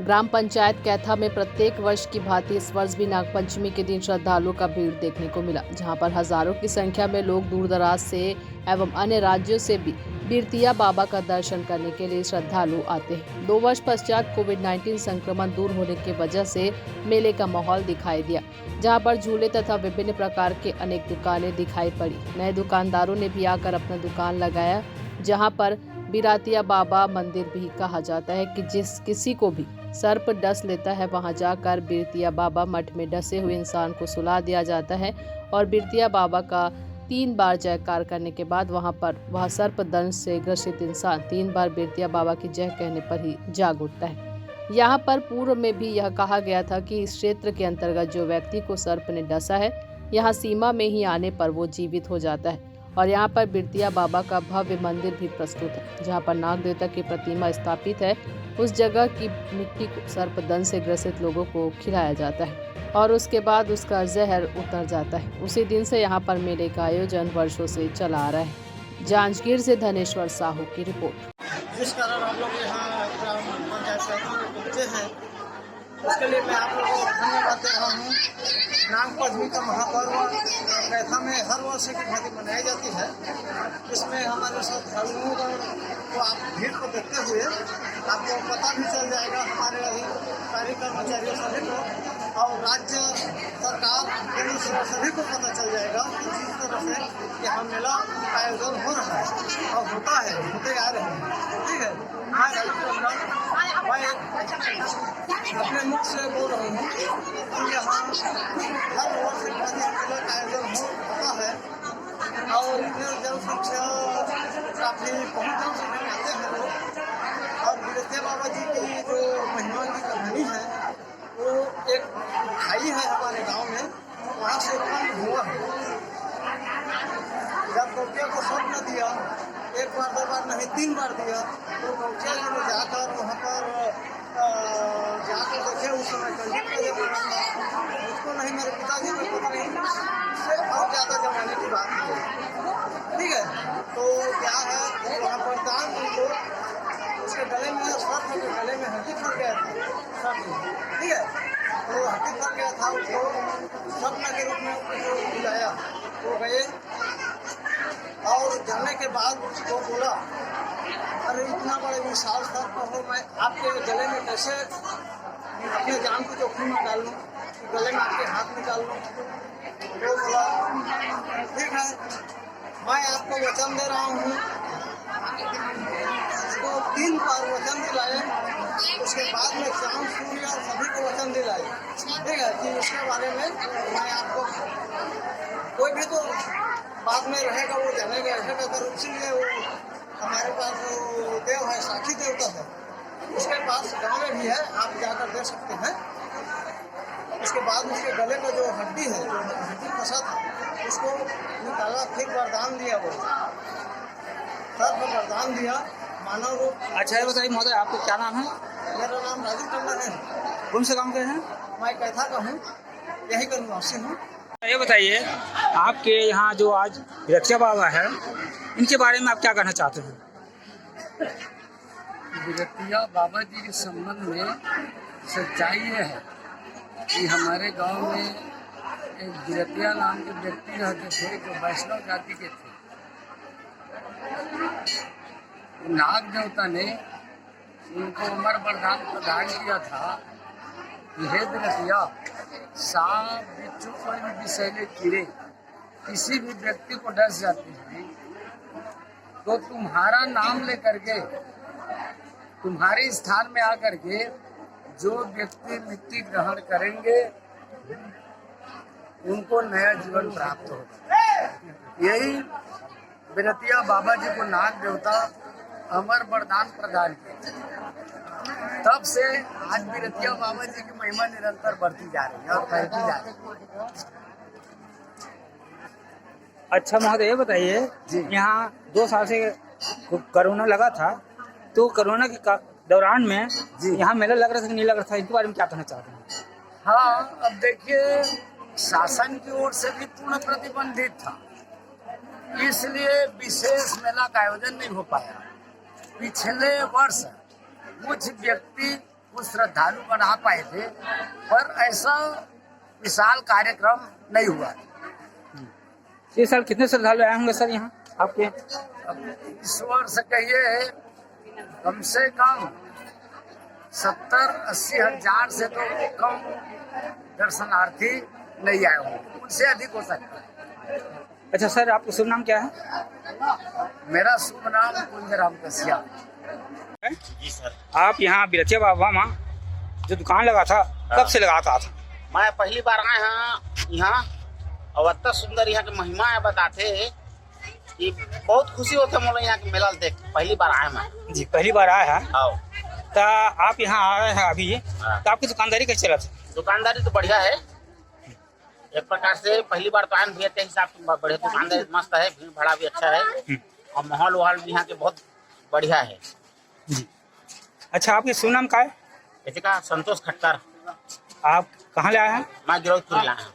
ग्राम पंचायत कैथा में प्रत्येक वर्ष की भांति इस वर्ष भी नागपंचमी के दिन श्रद्धालुओं का भीड़ देखने को मिला, जहां पर हजारों की संख्या में लोग दूर दराज से एवं अन्य राज्यों से भी बिरतिया बाबा का दर्शन करने के लिए श्रद्धालु आते हैं। 2 वर्ष पश्चात कोविड-19 संक्रमण दूर होने की वजह से मेले का माहौल दिखाई दिया, जहां पर झूले तथा विभिन्न प्रकार के अनेक दुकानें दिखाई पड़ी। नए दुकानदारों ने भी आकर अपना दुकान लगाया, जहां पर बिरतिया बाबा मंदिर भी कहा जाता है कि जिस किसी को भी सर्प डस लेता है, वहां जाकर बिरतिया बाबा मठ में डसे हुए इंसान को सुला दिया जाता है और बिरतिया बाबा का 3 बार जयकार करने के बाद वह सर्प दंश से ग्रसित इंसान 3 बार बिरतिया बाबा की जय कहने पर ही जाग उठता है। यहाँ पर पूर्व में भी यह कहा गया था कि इस क्षेत्र के अंतर्गत जो व्यक्ति को सर्प ने डसा है, यहाँ सीमा में ही आने पर वो जीवित हो जाता है। और यहाँ पर बिरतिया बाबा का भव्य मंदिर भी प्रस्तुत है, जहाँ पर नाग देवता की प्रतिमा स्थापित है। उस जगह की मिट्टी को सर्पदंश से ग्रसित लोगों को खिलाया जाता है और उसके बाद उसका जहर उतर जाता है। उसी दिन से यहाँ पर मेले का आयोजन वर्षों से चला आ रहा है। जांजगीर से धनेश्वर साहू की रिपोर्ट। जिस कारण हम लोग यहाँ ग्राम पंचायत में पहुँचे हैं, उसके लिए मैं आप लोगों को धन्यवाद दे रहा हूँ। नागपंचमी का महापर्व कैथा में हर वर्ष की भांति मनाई जाती है। इसमें हमारे श्रद्धालुओं को आप भीड़ को देखते हुए आपको पता भी चल जाएगा, हमारे अधिकारी कर्मचारियों सभी को और राज्य सरकार केंद्र सरकार सभी को पता चल जाएगा कि जिस तरह से यहाँ मेला का आयोजन हो रहा है और होता है, होते आ रहे हैं। ठीक है, मैं अपने मुख से बोल रहा हूँ कि यहाँ हर वर्ष मेला का आयोजन होता है और इसमें जनसंख्या काफ़ी बहुत जनसंख्या में आते हैं लोग। और बिरतिया बाबा जी की जो महिमा की कहानी है, वो एक खाई है हमारे गांव में, वहाँ से उत्पन्न हुआ है। जब गौटिया को स्वप्न दिया, 1 बार 2 बार नहीं 3 बार दिया, तो गौटिया जी ने जाकर वहाँ पर जाकर देखे। उस समय कंडित का जमाना था, मुझको नहीं, मेरे पिताजी को पता नहीं, उससे और ज़्यादा जमाने की बात है। ठीक है, तो क्या है वहाँ पर दान उनको उसके गले में सर्प के गले में हड्डी फंस गया था सर्प। ठीक है, तो हड्डी फंस गया था, उसको स्वप्न के रूप में उसको बुलाया। वो गए और जाने के बाद वो बोला, अरे इतना बड़े विशाल सर्प हो, मैं आपके गले में कैसे अपने जान को जोखिम में डाल लूँ, गले में आपके हाथ निकाल लूँ। वो बोला ठीक है, मैं आपको वचन दे रहा हूँ। तो 3 बार वचन दिलाए, उसके बाद में चांद सूर्य और सभी को वचन दिलाए। ठीक है कि उसके बारे में मैं आपको कोई भी तो बाद में रहेगा वो जानेगा, ऐसे कहकर इसीलिए वो हमारे पास वो देव है, साक्षी देवता है, उसके पास गाँव में भी है, आप जाकर दे सकते हैं। उसके बाद उसके गले का जो हड्डी है, जो हड्डी फंसा था, उसको निकाला, फिर वरदान दिया, वो सर्प वरदान दिया मानव रूप। अच्छा ये बताइए महोदय, आपको क्या नाम है? मेरा नाम राजू टंडन है। कौन से गांव के हैं? मैं कैथा का हूँ, यही का निवासी हूँ। ये बताइए, आपके यहाँ जो आज बिरतिया बाबा है, इनके बारे में आप क्या कहना चाहते हैं? बिरतिया बाबा जी के संबंध में सच्चाई ये है कि हमारे गांव में एक बिरतिया नाम के व्यक्ति रहते थे, जो वैष्णव जाति के थे। नाग देवता ने उनको अमर वरदान प्रदान किया था कि हे बिरतिया, सांप, बिच्छू, कोई भी विषैले कीड़े किसी भी व्यक्ति को डस जाते हैं, तो तुम्हारा नाम लेकर के तुम्हारे स्थान में आकर के जो व्यक्ति मिट्टी ग्रहण करेंगे उनको नया जीवन प्राप्त होगा। यही बिरतिया बाबा जी को नाग देवता अमर वरदान प्रदान किया। तब से आज बिरतिया बाबा जी की महिमा निरंतर बढ़ती जा रही है और फैलती जा रही है। अच्छा महोदय ये बताइए, यहाँ 2 साल से कोरोना लगा था, तो कोरोना के दौरान में यहाँ मेला लग रहा था कि नहीं लग रहा था, इनके बारे में क्या कहना चाहते हैं? हाँ, अब देखिए, शासन की ओर से भी पूर्ण प्रतिबंधित था, इसलिए विशेष मेला का आयोजन नहीं हो पाया। पिछले वर्ष कुछ व्यक्ति कुछ श्रद्धालु बना पाए थे, पर ऐसा विशाल कार्यक्रम नहीं हुआ। इस साल कितने श्रद्धालु आए होंगे सर यहाँ आपके? अब इस वर्ष कहिए कम से कम 70-80 हजार से तो कम दर्शनार्थी नहीं आए होंगे, उनसे अधिक हो सकता है। अच्छा सर, आपका शुभ नाम क्या है? मेरा शुभ नाम कुंजराम कसिया। जी सर, आप यहाँ बिरतिया बाबा माँ जो दुकान लगा था, कब से लगाता था? मैं पहली बार आए हैं यहाँ और इतना सुंदर यहाँ की महिमा है, बताते कि बहुत खुशी होती है मोला यहाँ के मेला देख। पहली बार आए मैं। जी, पहली बार आया है। आओ। तो आप यहाँ आ रहे हैं अभी, तो आपकी दुकानदारी कैसे चला था? दुकानदारी तो बढ़िया है, एक प्रकार से पहली बार तो आए भैया के हिसाब से बढ़िया दुकानदारी मस्त है, भीड़ भाड़ा भी अच्छा है और माहौल वहाल भी यहाँ के बहुत बढ़िया है। जी। अच्छा, आपके शुभ नाम क्या है? जैसे का संतोष खट्टर। आप कहाँ ले आए हैं? मैं गिरौदपुर लाया हूँ।